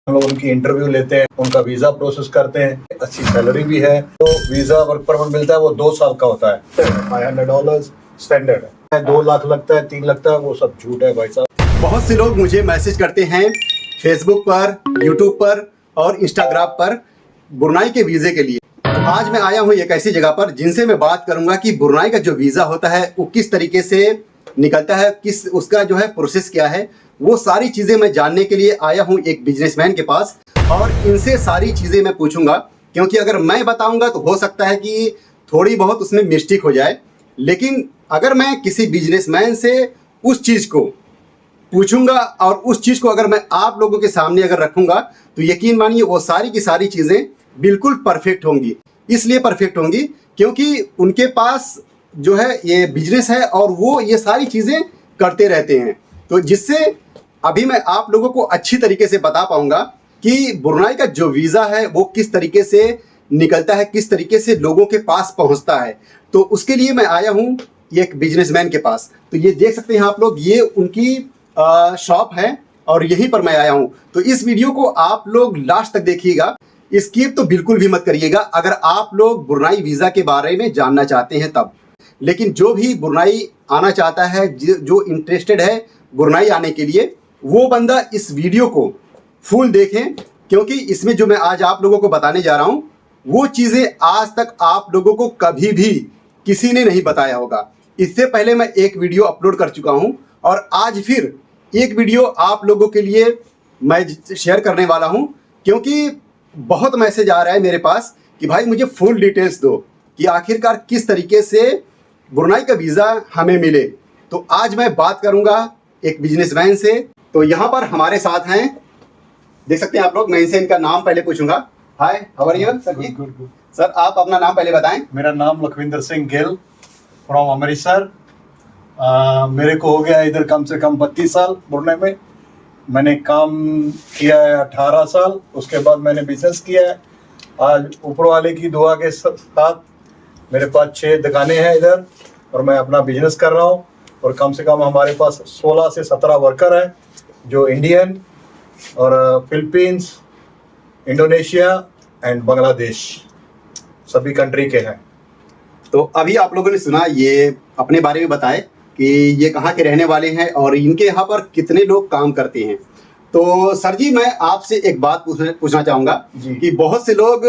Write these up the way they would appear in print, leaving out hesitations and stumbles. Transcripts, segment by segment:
हम लोग उनकी इंटरव्यू लेते हैं, उनका वीजा प्रोसेस करते हैं, अच्छी सैलरी भी है। तो वीजा वर्क परमिट मिलता है, वो 2 साल का होता है। $500 स्टैंडर्ड है। 2 लाख लगता है, 3 लगता है, वो सब झूठ है भाई साहब। बहुत से लोग मुझे मैसेज करते हैं फेसबुक पर, यूट्यूब पर और इंस्टाग्राम पर ब्रुनाई के वीज़े के लिए। तो आज मैं आया हूँ एक ऐसी जगह पर जिनसे मैं बात करूंगा कि ब्रुनाई का जो वीज़ा होता है वो किस तरीके से निकलता है, किस उसका जो है प्रोसेस क्या है, वो सारी चीज़ें मैं जानने के लिए आया हूँ एक बिजनेसमैन के पास। और इनसे सारी चीज़ें मैं पूछूंगा, क्योंकि अगर मैं बताऊंगा तो हो सकता है कि थोड़ी बहुत उसमें मिस्टेक हो जाए। लेकिन अगर मैं किसी बिजनेसमैन से उस चीज़ को पूछूंगा और उस चीज़ को अगर मैं आप लोगों के सामने अगर रखूंगा तो यकीन मानिए वो सारी की सारी चीज़ें बिल्कुल परफेक्ट होंगी। इसलिए परफेक्ट होंगी क्योंकि उनके पास जो है ये बिजनेस है और वो ये सारी चीज़ें करते रहते हैं। तो जिससे अभी मैं आप लोगों को अच्छी तरीके से बता पाऊंगा कि ब्रुनाई का जो वीज़ा है वो किस तरीके से निकलता है, किस तरीके से लोगों के पास पहुंचता है। तो उसके लिए मैं आया हूँ एक बिजनेसमैन के पास। तो ये देख सकते हैं आप लोग, ये उनकी शॉप है और यहीं पर मैं आया हूं। तो इस वीडियो को आप लोग लास्ट तक देखिएगा, स्किप तो बिल्कुल भी मत करिएगा अगर आप लोग ब्रुनाई वीज़ा के बारे में जानना चाहते हैं तब। लेकिन जो भी ब्रुनाई आना चाहता है, जो इंटरेस्टेड है ब्रुनाई आने के लिए, वो बंदा इस वीडियो को फुल देखें, क्योंकि इसमें जो मैं आज आप लोगों को बताने जा रहा हूं वो चीज़ें आज तक आप लोगों को कभी भी किसी ने नहीं बताया होगा। इससे पहले मैं एक वीडियो अपलोड कर चुका हूं और आज फिर एक वीडियो आप लोगों के लिए मैं शेयर करने वाला हूं, क्योंकि बहुत मैसेज आ रहा है मेरे पास कि भाई मुझे फुल डिटेल्स दो कि आखिरकार किस तरीके से ब्रुनाई का वीज़ा हमें मिले। तो आज मैं बात करूंगा एक बिजनेसमैन से। तो यहाँ पर हमारे साथ हैं, देख सकते हैं आप लोग। मैं इनसे इनका नाम पहले पूछूंगा। Hi, how are you sir? Good. Sir आप अपना नाम पहले बताएं। मेरा नाम लखविंदर सिंह गिल फ्रॉम अमृतसर। मेरे को हो गया इधर कम से कम 32 साल ब्रुनाई में। मैंने काम किया है 18 साल, उसके बाद मैंने बिजनेस किया है। आज ऊपर वाले की दुआ के साथ मेरे पास 6 दुकानें हैं इधर और मैं अपना बिजनेस कर रहा हूँ। और कम से कम हमारे पास 16 से 17 वर्कर हैं जो इंडियन और फिलीपींस, इंडोनेशिया एंड बांग्लादेश सभी कंट्री के हैं। तो अभी आप लोगों ने सुना, ये अपने बारे में बताए कि ये कहाँ के रहने वाले हैं और इनके यहाँ पर कितने लोग काम करते हैं। तो सर जी, मैं आपसे एक बात पूछना चाहूँगा कि बहुत से लोग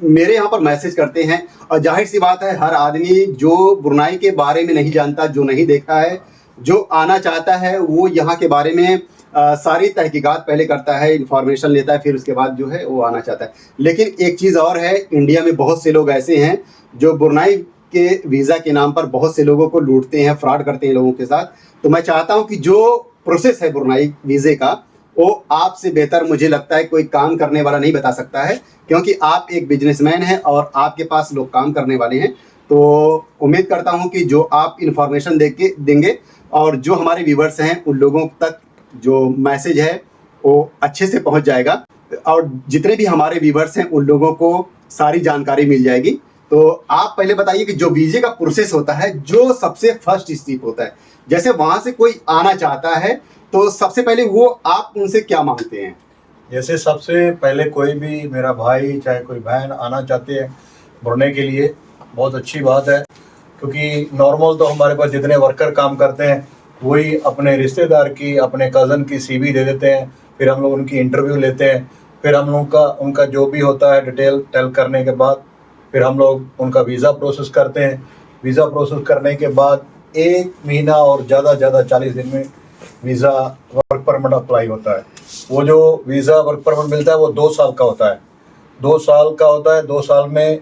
मेरे यहाँ पर मैसेज करते हैं और जाहिर सी बात है हर आदमी जो ब्रुनाई के बारे में नहीं जानता, जो नहीं देखा है, जो आना चाहता है वो यहाँ के बारे में सारी तहकीकात पहले करता है, इंफॉर्मेशन लेता है, फिर उसके बाद जो है वो आना चाहता है। लेकिन एक चीज़ और है, इंडिया में बहुत से लोग ऐसे हैं जो ब्रुनाई के वीज़ा के नाम पर बहुत से लोगों को लूटते हैं, फ्रॉड करते हैं लोगों के साथ। तो मैं चाहता हूं कि जो प्रोसेस है ब्रुनाई वीज़े का, वो आपसे बेहतर मुझे लगता है कोई काम करने वाला नहीं बता सकता है, क्योंकि आप एक बिजनेसमैन हैं और आपके पास लोग काम करने वाले हैं। तो उम्मीद करता हूं कि जो आप इन्फॉर्मेशन देंगे और जो हमारे व्यूवर्स हैं उन लोगों तक जो मैसेज है वो अच्छे से पहुँच जाएगा और जितने भी हमारे व्यूवर्स हैं उन लोगों को सारी जानकारी मिल जाएगी। तो आप पहले बताइए कि जो वीज़े का प्रोसेस होता है, जो सबसे फर्स्ट स्टेप होता है, जैसे वहां से कोई आना चाहता है तो सबसे पहले वो आप उनसे क्या मांगते हैं? जैसे सबसे पहले कोई भी मेरा भाई चाहे कोई बहन आना चाहते हैं ब्रुनाई के लिए, बहुत अच्छी बात है, क्योंकि नॉर्मल तो हमारे पास जितने वर्कर काम करते हैं वही अपने रिश्तेदार की, अपने कज़न की CV दे देते हैं। फिर हम लोग उनकी इंटरव्यू लेते हैं, फिर हम लोग का उनका जो भी होता है डिटेल टेल करने के बाद फिर हम लोग उनका वीज़ा प्रोसेस करते हैं। वीज़ा प्रोसेस करने के बाद 1 महीना और ज़्यादा 40 दिन में वीज़ा वर्क परमिट अप्लाई होता है। वो जो वीज़ा वर्क परमिट मिलता है वो 2 साल का होता है। 2 साल का होता है। 2 साल में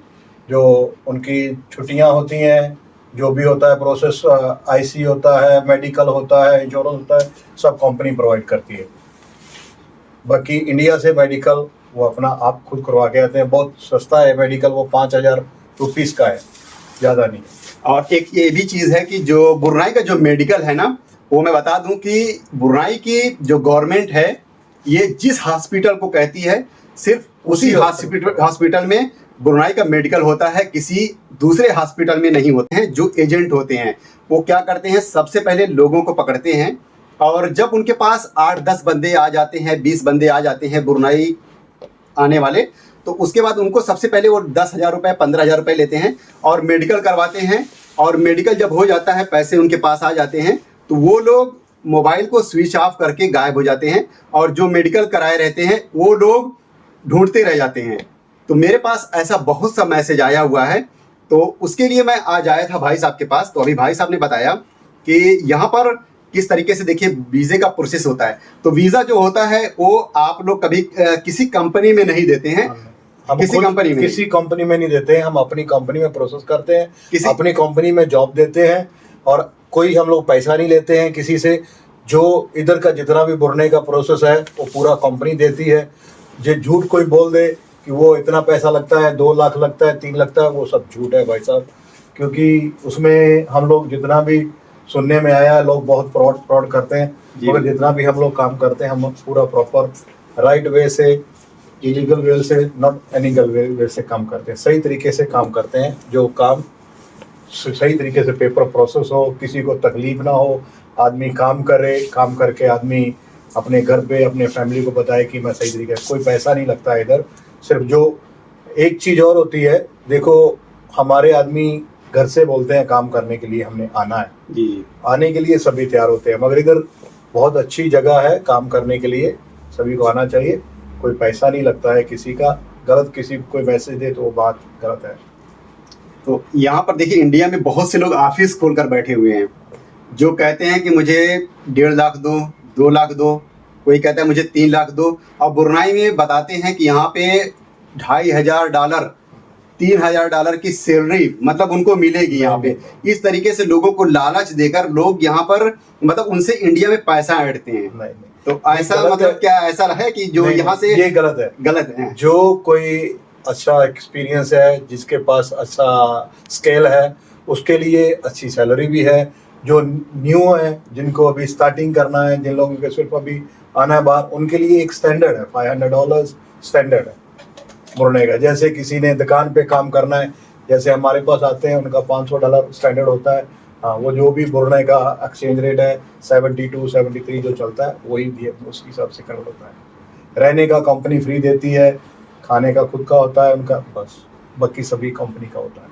जो उनकी छुट्टियां होती हैं, जो भी होता है प्रोसेस, IC होता है, मेडिकल होता है, इंश्योरेंस होता है, सब कंपनी प्रोवाइड करती है। बाकी इंडिया से मेडिकल वो अपना आप खुद करवा के आते हैं। बहुत सस्ता है मेडिकल, वो 5000 रुपीज़ का है, ज़्यादा नहीं। और एक ये भी चीज़ है कि जो ब्रुनाई का जो मेडिकल है ना, वो मैं बता दूं कि ब्रुनाई की जो गवर्नमेंट है ये जिस हॉस्पिटल को कहती है सिर्फ उसी हॉस्पिटल में ब्रुनाई का मेडिकल होता है, किसी दूसरे हॉस्पिटल में नहीं होते हैं। जो एजेंट होते हैं वो क्या करते हैं, सबसे पहले लोगों को पकड़ते हैं और जब उनके पास 8-10 बंदे आ जाते हैं, 20 बंदे आ जाते हैं ब्रुनाई आने वाले, तो उसके बाद उनको सबसे पहले वो 10,000 रुपये 15,000 रुपये लेते हैं और मेडिकल करवाते हैं। और मेडिकल जब हो जाता है, पैसे उनके पास आ जाते हैं, तो वो लोग मोबाइल को स्विच ऑफ करके गायब हो जाते हैं और जो मेडिकल कराए रहते हैं वो लोग ढूंढते रह जाते हैं। तो मेरे पास ऐसा बहुत सा मैसेज आया हुआ है, तो उसके लिए मैं आज आया था भाई साहब के पास। तो अभी भाई साहब ने बताया कि यहाँ पर किस तरीके से देखिए वीज़े का प्रोसेस होता है। तो वीज़ा जो होता है वो आप लोग कभी किसी कंपनी में नहीं देते हैं, हम किसी कंपनी में नहीं देते हैं। हम अपनी कंपनी में प्रोसेस करते हैं, किसी अपनी कंपनी में जॉब देते हैं और कोई हम लोग पैसा नहीं लेते हैं किसी से। जो इधर का जितना भी बुरने का प्रोसेस है वो पूरा कंपनी देती है। जो झूठ कोई बोल दे कि वो इतना पैसा लगता है, 2 लाख लगता है, 3 लगता है, वो सब झूठ है भाई साहब। क्योंकि उसमें हम लोग जितना भी सुनने में आया है, लोग बहुत फ्रॉड करते हैं। मगर जितना भी हम लोग काम करते हैं, हम पूरा प्रॉपर राइट वे से, इलीगल वे से, नॉट इलीगल वे से काम करते हैं। सही तरीके से काम करते हैं। जो काम सही तरीके से पेपर प्रोसेस हो, किसी को तकलीफ ना हो, आदमी काम करे, काम करके आदमी अपने घर पे अपने फैमिली को बताए कि मैं सही तरीके से, कोई पैसा नहीं लगता है इधर। सिर्फ जो एक चीज़ और होती है, देखो हमारे आदमी घर से बोलते हैं काम करने के लिए हमने आना है जी, आने के लिए सभी तैयार होते हैं। मगर इधर बहुत अच्छी जगह है काम करने के लिए, सभी को आना चाहिए। कोई पैसा नहीं लगता है किसी का। गलत किसी को कोई मैसेज दे तो वो बात गलत है। तो यहाँ पर देखिए इंडिया में बहुत से लोग ऑफिस खोलकर बैठे हुए हैं, जो कहते हैं कि मुझे 1.5 लाख दो, 2 लाख दो, कोई कहता है मुझे 3 लाख दो। और ब्रुनाई में बताते हैं कि यहाँ पे $2,500 $3,000 की सैलरी मतलब उनको मिलेगी यहाँ पे। इस तरीके से लोगों को लालच देकर लोग यहाँ पर मतलब उनसे इंडिया में पैसा ऐंठते हैं। नहीं, तो ऐसा मतलब क्या ऐसा है कि जो यहाँ से ये गलत है। जो कोई अच्छा एक्सपीरियंस है, जिसके पास अच्छा स्केल है, उसके लिए अच्छी सैलरी भी है। जो न्यू है, जिनको अभी स्टार्टिंग करना है, जिन लोगों के सिर्फ अभी आना है बाहर, उनके लिए एक स्टैंडर्ड है, $500 स्टैंडर्ड है ब्रुनेई का। जैसे किसी ने दुकान पे काम करना है, जैसे हमारे पास आते हैं, उनका $500 स्टैंडर्ड होता है। हाँ, वो जो भी ब्रुनेई का एक्सचेंज रेट है 72 73 जो चलता है, वही भी उस हिसाब से कन्वर्ट होता है। रहने का कंपनी फ्री देती है, खाने का खुद का होता है उनका, बस बाकी सभी कंपनी का होता है।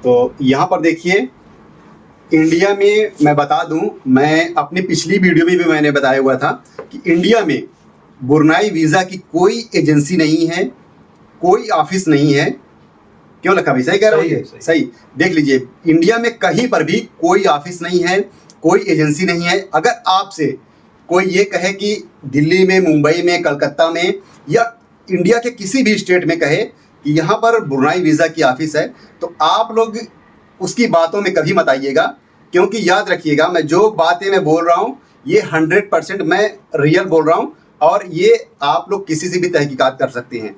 तो यहाँ पर देखिए इंडिया में मैं बता दूं, मैं अपनी पिछली वीडियो में भी मैंने बताया हुआ था कि इंडिया में ब्रुनाई वीज़ा की कोई एजेंसी नहीं है, कोई ऑफिस नहीं है। क्यों लखा भाई, सही कह रहा हूँ? सही। देख लीजिए इंडिया में कहीं पर भी कोई ऑफिस नहीं है, कोई एजेंसी नहीं है। अगर आपसे कोई ये कहे कि दिल्ली में, मुंबई में, कलकत्ता में या इंडिया के किसी भी स्टेट में कहे कि यहाँ पर ब्रुनाई वीज़ा की ऑफिस है, तो आप लोग उसकी बातों में कभी मत आइएगा। क्योंकि याद रखिएगा, मैं जो बातें मैं बोल रहा हूँ ये 100% मैं रियल बोल रहा हूँ और ये आप लोग किसी से भी तहकीकात कर सकते हैं।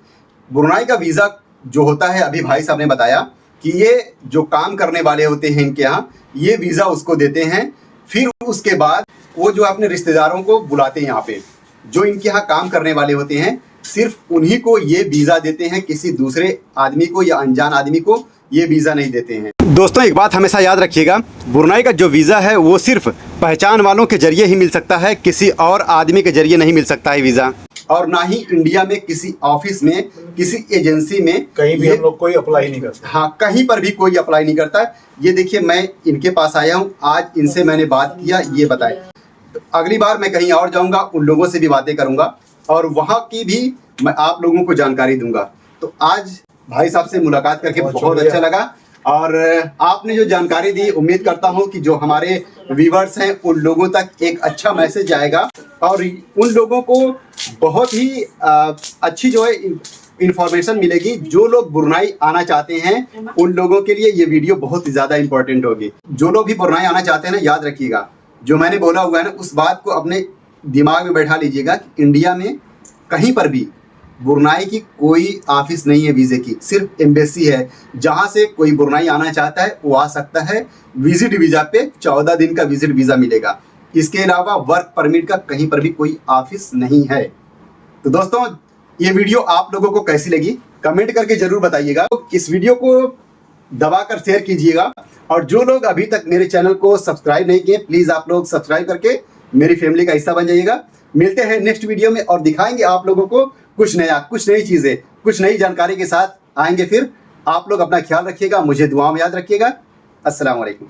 ब्रुनाई का वीज़ा जो होता है, अभी भाई साहब ने बताया कि ये जो काम करने वाले होते हैं इनके यहाँ, ये वीज़ा उसको देते हैं। फिर उसके बाद वो जो अपने रिश्तेदारों को बुलाते हैं यहाँ पे, जो इनके यहाँ काम करने वाले होते हैं, सिर्फ उन्हीं को ये वीज़ा देते हैं। किसी दूसरे आदमी को या अनजान आदमी को ये वीज़ा नहीं देते हैं। दोस्तों एक बात हमेशा याद रखिएगा, ब्रुनाई का जो वीज़ा है वो सिर्फ पहचान वालों के जरिए ही मिल सकता है, किसी और आदमी के जरिए नहीं मिल सकता है वीज़ा। और ना ही इंडिया में किसी ऑफिस में, किसी एजेंसी में कहीं भी हम लोग कोई अप्लाई नहीं करते। हाँ, कहीं पर भी कोई अप्लाई नहीं करता है। ये देखिए मैं इनके पास आया हूँ, आज इनसे मैंने बात किया, ये बताए। तो अगली बार मैं कहीं और जाऊँगा, उन लोगों से भी बातें करूँगा और वहाँ की भी मैं आप लोगों को जानकारी दूंगा। तो आज भाई साहब से मुलाकात करके बहुत अच्छा लगा और आपने जो जानकारी दी, उम्मीद करता हूं कि जो हमारे व्यूअर्स हैं उन लोगों तक एक अच्छा मैसेज जाएगा और उन लोगों को बहुत ही अच्छी जो है इंफॉर्मेशन मिलेगी। जो लोग ब्रुनाई आना चाहते हैं उन लोगों के लिए ये वीडियो बहुत ही ज़्यादा इंपॉर्टेंट होगी। जो लोग भी ब्रुनाई आना चाहते हैं ना, याद रखिएगा जो मैंने बोला हुआ है ना, उस बात को अपने दिमाग में बैठा लीजिएगा कि इंडिया में कहीं पर भी ब्रुनाई की कोई ऑफिस नहीं है वीज़े की, सिर्फ एम्बेसी है। जहां से कोई ब्रुनाई आना चाहता है वो आ सकता है। विजिट वीज़ा पे 14 दिन का विजिट वीज़ा मिलेगा। इसके अलावा वर्क परमिट का कहीं पर भी कोई ऑफिस नहीं है। तो दोस्तों ये वीडियो आप लोगों को कैसी लगी कमेंट करके ज़रूर बताइएगा। इस वीडियो को दबाकर शेयर कीजिएगा और जो लोग अभी तक मेरे चैनल को सब्सक्राइब नहीं किए, प्लीज़ आप लोग सब्सक्राइब करके मेरी फैमिली का हिस्सा बन जाइएगा। मिलते हैं नेक्स्ट वीडियो में और दिखाएंगे आप लोगों को कुछ नया, कुछ नई चीज़ें, कुछ नई जानकारी के साथ आएंगे फिर। आप लोग अपना ख्याल रखिएगा, मुझे दुआ में याद रखिएगा। अस्सलाम वालेकुम।